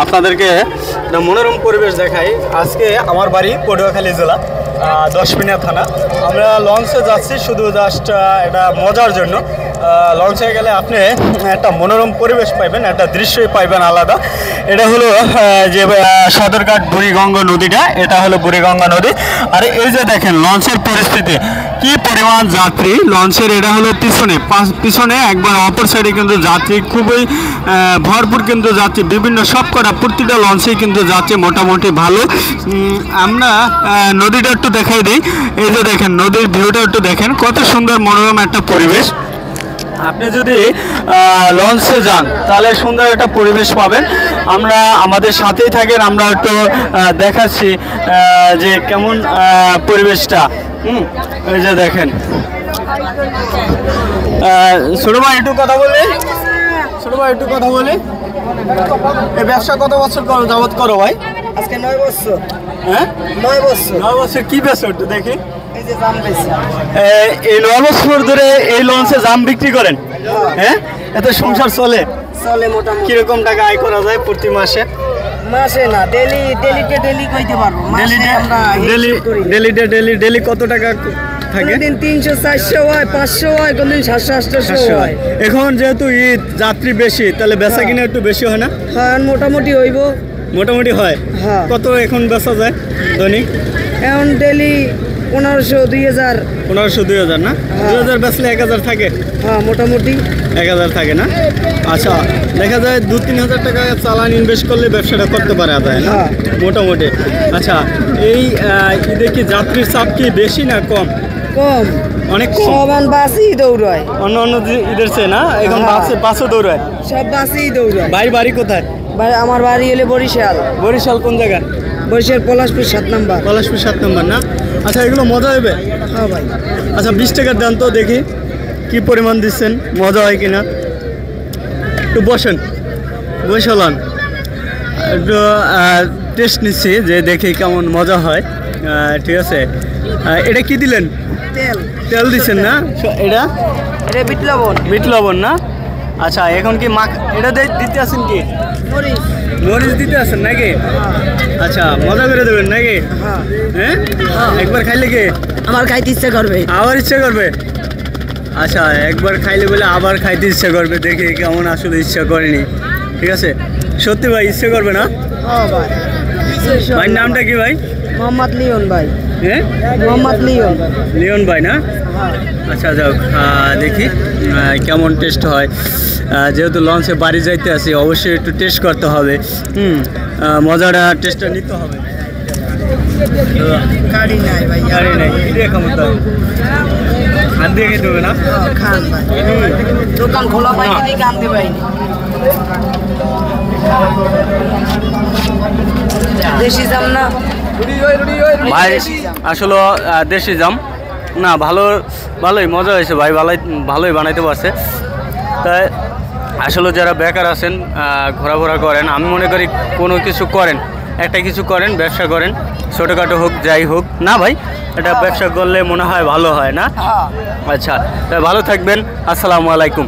আপনাদেরকে মনোরম পরিবেশ দেখাই। আজকে আমার বাড়ি পটুয়াখালী জেলা 10 মিনিট থানা। আমরা লঞ্চে যাচ্ছি শুধু জাস্ট এটা মজার জন্য। লঞ্চে গেলে আপনি একটা মনোরম পরিবেশ পাইবেন, একটা দৃশ্যই পাইবেন আলাদা। এটা হলো যে সদরঘাট বুড়িগঙ্গা নদীটা, এটা হলো বুড়িগঙ্গা নদী। আর এই যে দেখেন লঞ্চের পরিস্থিতি, কি পরিমাণ যাত্রী লঞ্চের। এটা হলো পিছনে একবার অপর সাইডে কিন্তু যাত্রী খুবই ভরপুর, কিন্তু যাত্রী বিভিন্ন সব করা প্রতিটা লঞ্চেই কিন্তু যাচ্ছে মোটামুটি ভালো। আমরা নদীটা একটু দেখাই দিই। এই যে দেখেন নদীর ভিউটা একটু দেখেন, কত সুন্দর মনোরম একটা পরিবেশ। আপনি যদি লঞ্চে যান তাহলে সুন্দর একটা পরিবেশ পাবেন। আমরা আমাদের সাথেই থাকেন, আমরা একটু দেখাচ্ছি যে কেমন পরিবেশটা। এই যে দেখেন ছোট ভাই একটু কথা বলি, এই ব্যবসা কত বছর যাবত করো ভাই? আজকে 9 বছর। হ্যাঁ 9 বছর। 9 বছর কি ব্যবসা একটু দেখি। এই যে জাম বেশি। এই 9 বছর ধরে এই লঞ্চে জাম বিক্রি করেন? হ্যাঁ, এত সংসার চলে মোটামুটি। কিরকম টাকা আয় করা যায় প্রতি মাসে? মাসে না, ডেলি কইতে পারবো। ডেলি কত টাকা থাকে? দিন 300 400 হয়, 500 হয়, কোনদিন 700 800 হয়। এখন যেহেতু ঈদ, যাত্রী বেশি, তাহলে বেচা কিনা একটু বেশি হয় না? হ্যাঁ, মোটামুটি হইব। মোটামুটি হয়। হ্যাঁ। কত এখন বেচা যায় দৈনিক? এখন ডেলি 1500 2000। 1500 2000 না? 2000 বেচলে 1000 থাকে? হ্যাঁ, মোটামুটি 1000 থাকে না? আচ্ছা, দেখা যায় 2-3 হাজার টাকা চালান ইনভেস্ট করলে ব্যবসাটা করতে পারা যায় না মোটামুটি। আচ্ছা, এই ঈদে কি যাত্রীর চাপ কি বেশি না কম? কম, অনেক কম। সবান বাসই দৌড়ায় অন্য ঈদের চেয়ে না? এখন বাসও দৌড়ায়, সব বাসই দৌড়ায়। বাড়ি কোথায়? আমার বাড়ি হলে বরিশাল। বরিশাল কোন জায়গা? বরিশাল পলাশপুর 7 নম্বর। পলাশপুর 7 নম্বর না? আচ্ছা, এগুলো মজা হবে? হ্যাঁ ভাই। আচ্ছা, 20 টাকার দাম তো দেখি কি পরিমাণ দিচ্ছেন, মজা হয় কিনা। একটু বসালান একটু টেস্ট নিচ্ছি যে দেখি কেমন মজা হয়। ঠিক আছে, এটা কি দিলেন? তেল দিচ্ছেন না? এটা বিট লবণ না? আচ্ছা, এখন কি এটা দিতে আসেন কি মরিচ দিতে আসেন নাকি? আচ্ছা, মজা করে দেবেন নাকি? হ্যাঁ, একবার খাইলে কি আমার খাইতে ইচ্ছা করবে, আবার ইচ্ছা করবে? আচ্ছা, একবার খাইলে বলে আবার খাইতে ইচ্ছা করবে। দেখি কেমন আসলে ইচ্ছা করেনি। ঠিক আছে, সত্যি ভাই ইচ্ছা করবে না? ভাই নামটা কি ভাই? মোহাম্মদ লিওন ভাই। হ্যাঁ, মোহাম্মদ লিওন ভাই না? আচ্ছা, যাও দেখি কেমন টেস্ট হয়। যেহেতু লঞ্চে বাড়ি যাইতে আসি, অবশ্যই একটু টেস্ট করতে হবে। মজাটা টেস্টটা নিতে হবে। গাড়ি নাই ভাই, গাড়ি নাই, কি দিয়ে খাবো? তো হাত দিয়ে খেতে হবে না? খান ভাই, দোকান খোলা পাই কি আনতে পাই। দেশি জাম না ভাই? আসলে দেশি জাম না, ভালোই মজা হয়েছে ভাই, ভালোই বানাইতে পারছে। তাই আসলে যারা বেকার আছেন, ঘোরাফোরা করেন, আমি মনে করি কোনো কিছু করেন, একটা কিছু করেন, ব্যবসা করেন, ছোটোখাটো হোক যাই হোক না ভাই, এটা ব্যবসা করলে মনে হয় ভালো হয় না? আচ্ছা, তাই ভালো থাকবেন। আসসালামু আলাইকুম।